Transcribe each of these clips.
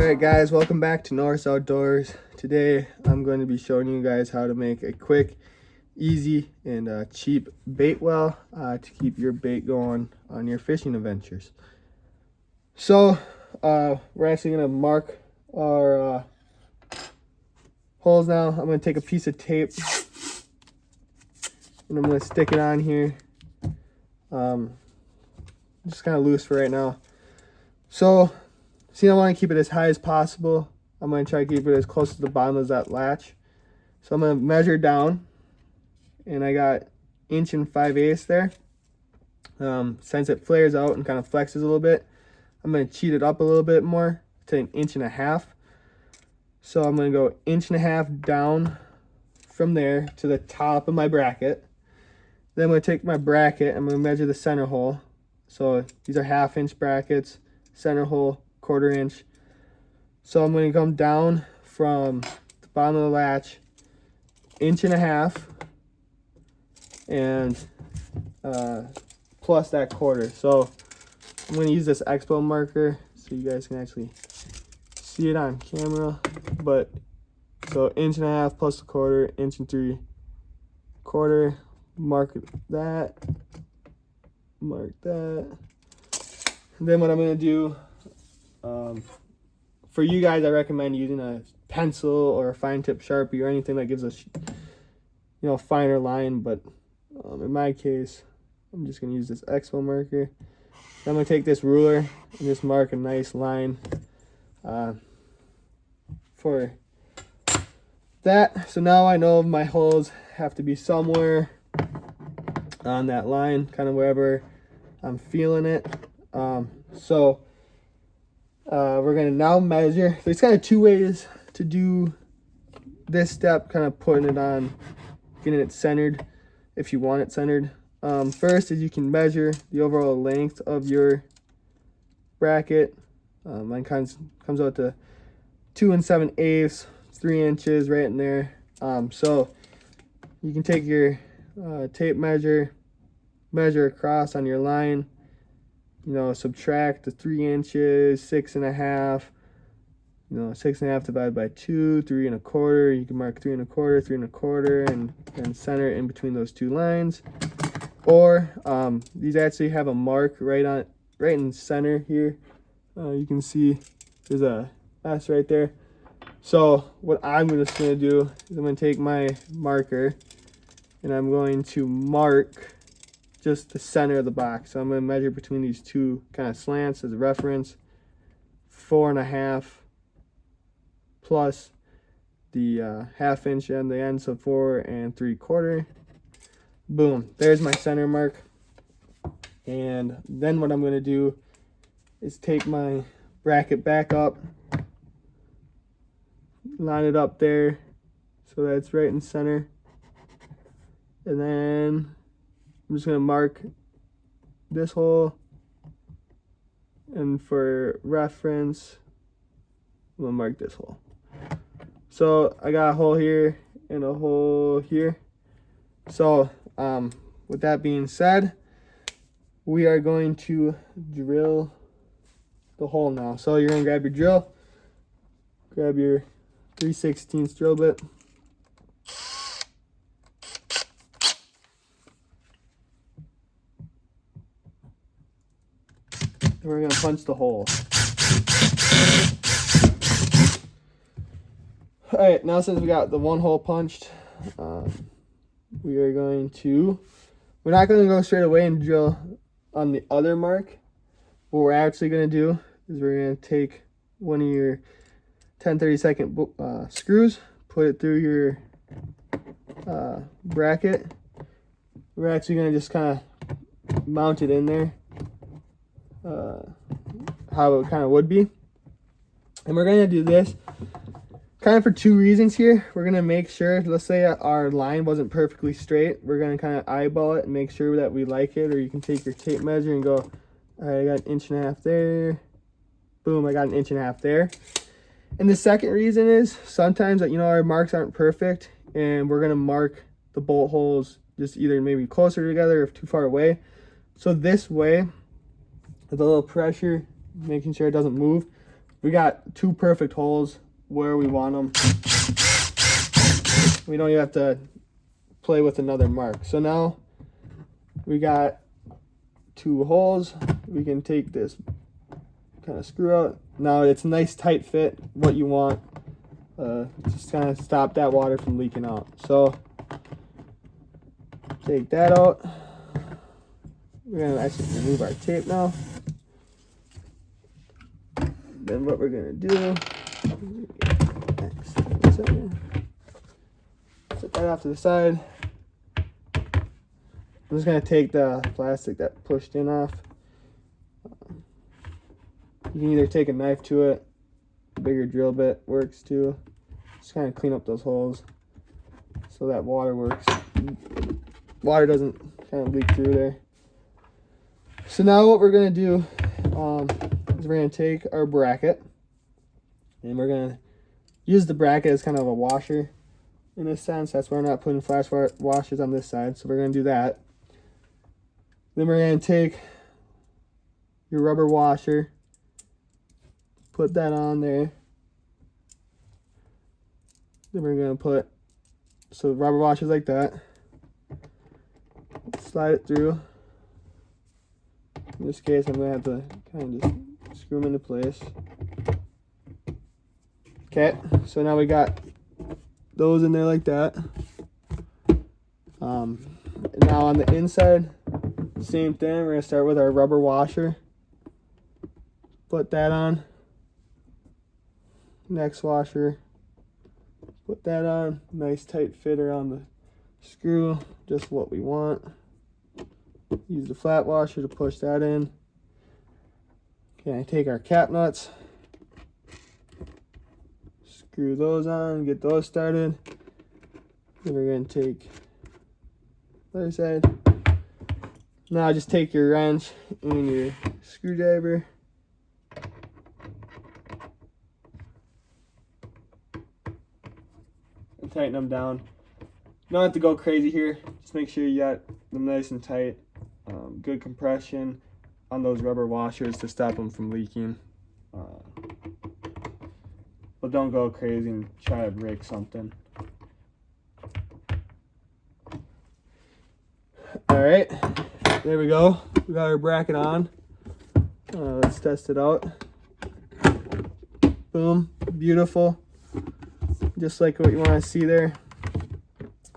Alright guys, welcome back to Norris Outdoors. Today I'm going to be showing you guys how to make a quick, easy, and cheap bait well to keep your bait going on your fishing adventures. So we're actually going to mark our holes now. I'm going to take a piece of tape and I'm going to stick it on here. Just kind of loose for right now. So see, I want to keep it as high as possible. I'm going to try to keep it as close to the bottom as that latch. So I'm going to measure down, and I got 1 5/8 there. Since it flares out and kind of flexes a little bit, I'm going to cheat it up a little bit more to 1.5 inches. So I'm going to go 1.5 inches down from there to the top of my bracket. Then I'm going to take my bracket, I'm going to measure the center hole. So these are 1/2 inch brackets, center hole 1/4 inch. So I'm going to come down from the bottom of the latch 1.5 inches and plus that 1/4. So I'm going to use this expo marker so you guys can actually see it on camera. But so 1.5 inches plus the 1/4, 1 3/4. Mark that. Mark that. And then what I'm going to do, for you guys, I recommend using a pencil or a fine tip Sharpie or anything that gives us, finer line. But in my case, I'm just going to use this expo marker. Then I'm going to take this ruler and just mark a nice line for that. So now I know my holes have to be somewhere on that line, kind of wherever I'm feeling it. So we're going to now measure. There's kind of two ways to do this step, kind of putting it on, getting it centered if you want it centered. First is you can measure the overall length of your bracket. Mine comes out to 2 7/8, 3 inches right in there. So you can take your tape measure across on your line, subtract the 3 inches, 6.5, 6.5 divided by 2, 3 1/4. You can mark 3 1/4, 3 1/4, and center it in between those two lines. Or these actually have a mark right in center here. You can see there's a S right there. So what I'm just going to do is I'm going to take my marker and I'm going to mark just the center of the box. So I'm going to measure between these two kind of slants as a reference. 4.5 plus the 1/2 inch on the end, so 4 3/4. Boom, there's my center mark. And then what I'm going to do is take my bracket back up, line it up there so that's right in center. And then I'm just going to mark this hole, and for reference, I'm going to mark this hole. So I got a hole here and a hole here. So with that being said, we are going to drill the hole now. So you're going to grab your drill, grab your 3/16 drill bit. We're going to punch the hole. Alright, now since we got the one hole punched, we're not going to go straight away and drill on the other mark. What we're actually going to do is we're going to take one of your 10/32 screws, put it through your bracket. We're actually going to just kind of mount it in there. How it kind of would be. And we're going to do this kind of for two reasons here. We're going to make sure, let's say our line wasn't perfectly straight, we're going to kind of eyeball it and make sure that we like it. Or you can take your tape measure and go, all right, I got 1.5 inches there. Boom, I got 1.5 inches there. And the second reason is sometimes our marks aren't perfect, and we're going to mark the bolt holes just either maybe closer together or too far away. So this way, with a little pressure, making sure it doesn't move, we got 2 perfect holes where we want them. We don't even have to play with another mark. So now we got 2 holes. We can take this kind of screw out. Now it's a nice tight fit, what you want. Just kind of stop that water from leaking out. So take that out. We're gonna actually remove our tape now. Then what we're gonna do, set that off to the side. I'm just gonna take the plastic that pushed in off. You can either take a knife to it, a bigger drill bit works too. Just kind of clean up those holes so that water doesn't kind of leak through there. So now what we're gonna do is we're gonna take our bracket and we're gonna use the bracket as kind of a washer in a sense. That's why we're not putting flash washers on this side. So we're gonna do that. Then we're gonna take your rubber washer, put that on there. Then we're gonna put, so rubber washers like that. Slide it through. In this case, I'm gonna have to kind of just screw them into place. Okay, so now we got those in there like that. Now on the inside, same thing. We're gonna start with our rubber washer. Put that on. Next washer. Put that on. Nice tight fit around the screw. Just what we want. Use the flat washer to push that in. Okay, take our cap nuts. Screw those on. Get those started. Then we're going to take the other side. Now just take your wrench and your screwdriver. And tighten them down. You don't have to go crazy here. Just make sure you got them nice and tight. Good compression on those rubber washers to stop them from leaking. But don't go crazy and try to break something. Alright, there we go. We got our bracket on. Let's test it out. Boom, beautiful. Just like what you want to see there.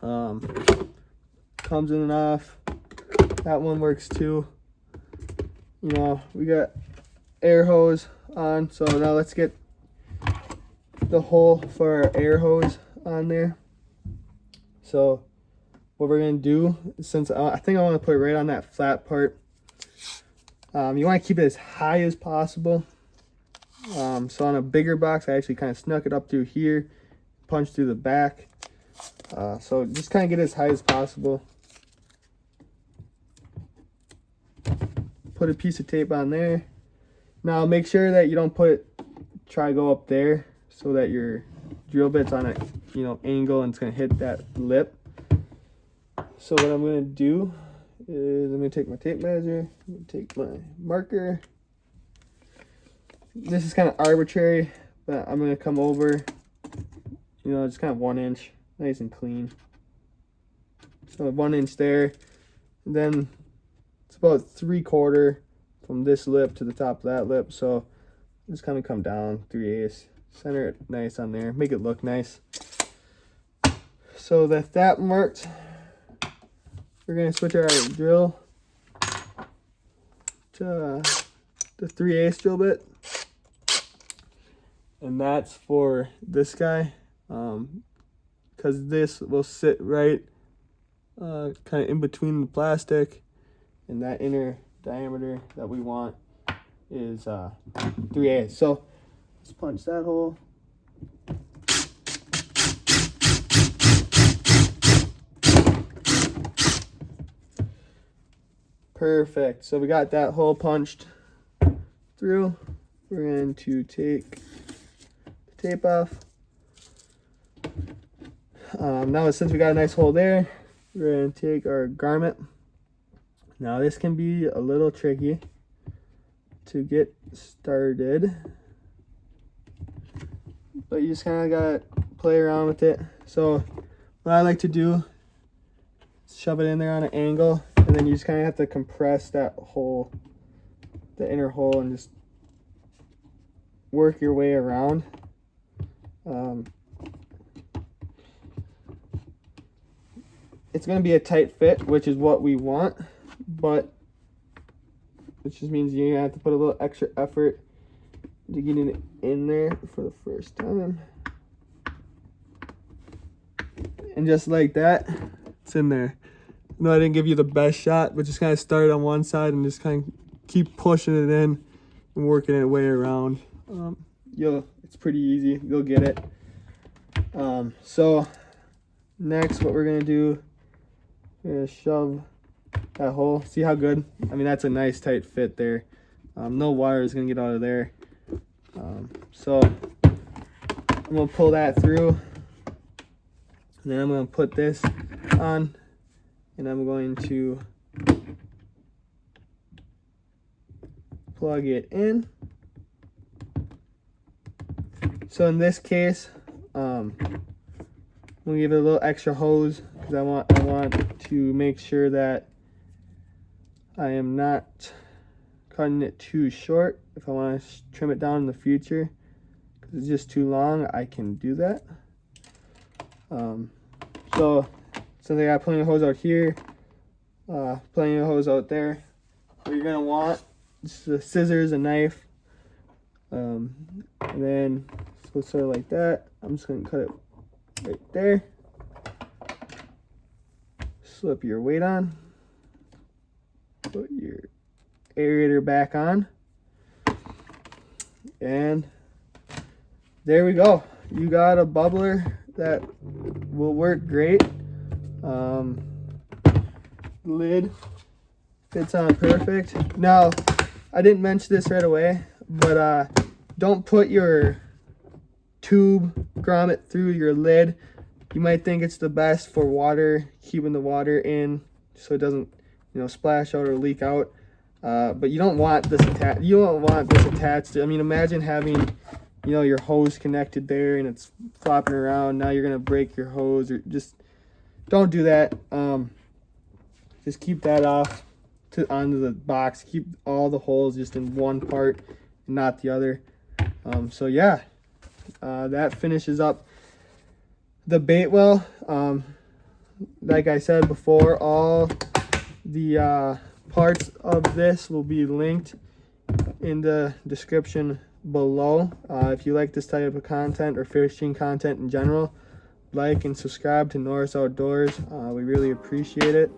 Comes in and off. That one works too. You know, we got air hose on. So now let's get the hole for our air hose on there. So what we're gonna do, since I think I want to put it right on that flat part. You want to keep it as high as possible. So on a bigger box, I actually kind of snuck it up through here, punched through the back. So just kind of get it as high as possible. Put a piece of tape on there. Now make sure that you don't try to go up there so that your drill bit's on a angle and it's gonna hit that lip. So what I'm gonna do is I'm gonna take my tape measure, I'm gonna take my marker. This is kind of arbitrary, but I'm gonna come over, just kind of 1 inch, nice and clean. So 1 inch there, and then it's about 3/4 from this lip to the top of that lip. So just kind of come down 3/8, center it nice on there, make it look nice. So that marked, we're gonna switch our drill to the 3/8 drill bit, and that's for this guy, because this will sit right kind of in between the plastic, and that inner diameter that we want is 3/8. So let's punch that hole. Perfect. So we got that hole punched through. We're going to take the tape off. Now since we got a nice hole there, we're going to take our garment. Now this can be a little tricky to get started. but you just kind of gotta play around with it. So what I like to do is shove it in there on an angle, and then you just kind of have to compress that hole, the inner hole, and just work your way around. It's going to be a tight fit, which is what we want, but which just means you're going to have to put a little extra effort to get it in there for the first time. And just like that, it's in there. No, I didn't give you the best shot, but just kind of start on one side and just kind of keep pushing it in and working it way around. It's pretty easy. You'll get it. So next, what we're gonna do, we're gonna shove that hole. See how good? I mean, that's a nice tight fit there. No wire is gonna get out of there. So I'm gonna pull that through, and then I'm gonna put this on, and I'm going to plug it in. So in this case, I'm gonna give it a little extra hose because I want to make sure that I am not cutting it too short. If I want to trim it down in the future because it's just too long, I can do that. So since I got plenty of hose out here, plenty of hose out there, what you're gonna want is the scissors, a knife, and then so sort of like that. I'm just gonna cut it right there. Slip your weight on. Put your aerator back on. And there we go. You got a bubbler that will work great. Lid fits on perfect. Now, I didn't mention this right away, but don't put your tube grommet through your lid. You might think it's the best for water, keeping the water in so it doesn't, splash out or leak out. But you don't want this attached. You don't want this attached. I mean, imagine having, your hose connected there and it's flopping around. Now you're gonna break your hose, or just don't do that. Just keep that off onto the box. Keep all the holes just in one part and not the other. So yeah, that finishes up the bait well. Like I said before, all the parts of this will be linked in the description below. If you like this type of content or fishing content in general, like and subscribe to Norris Outdoors. We really appreciate it.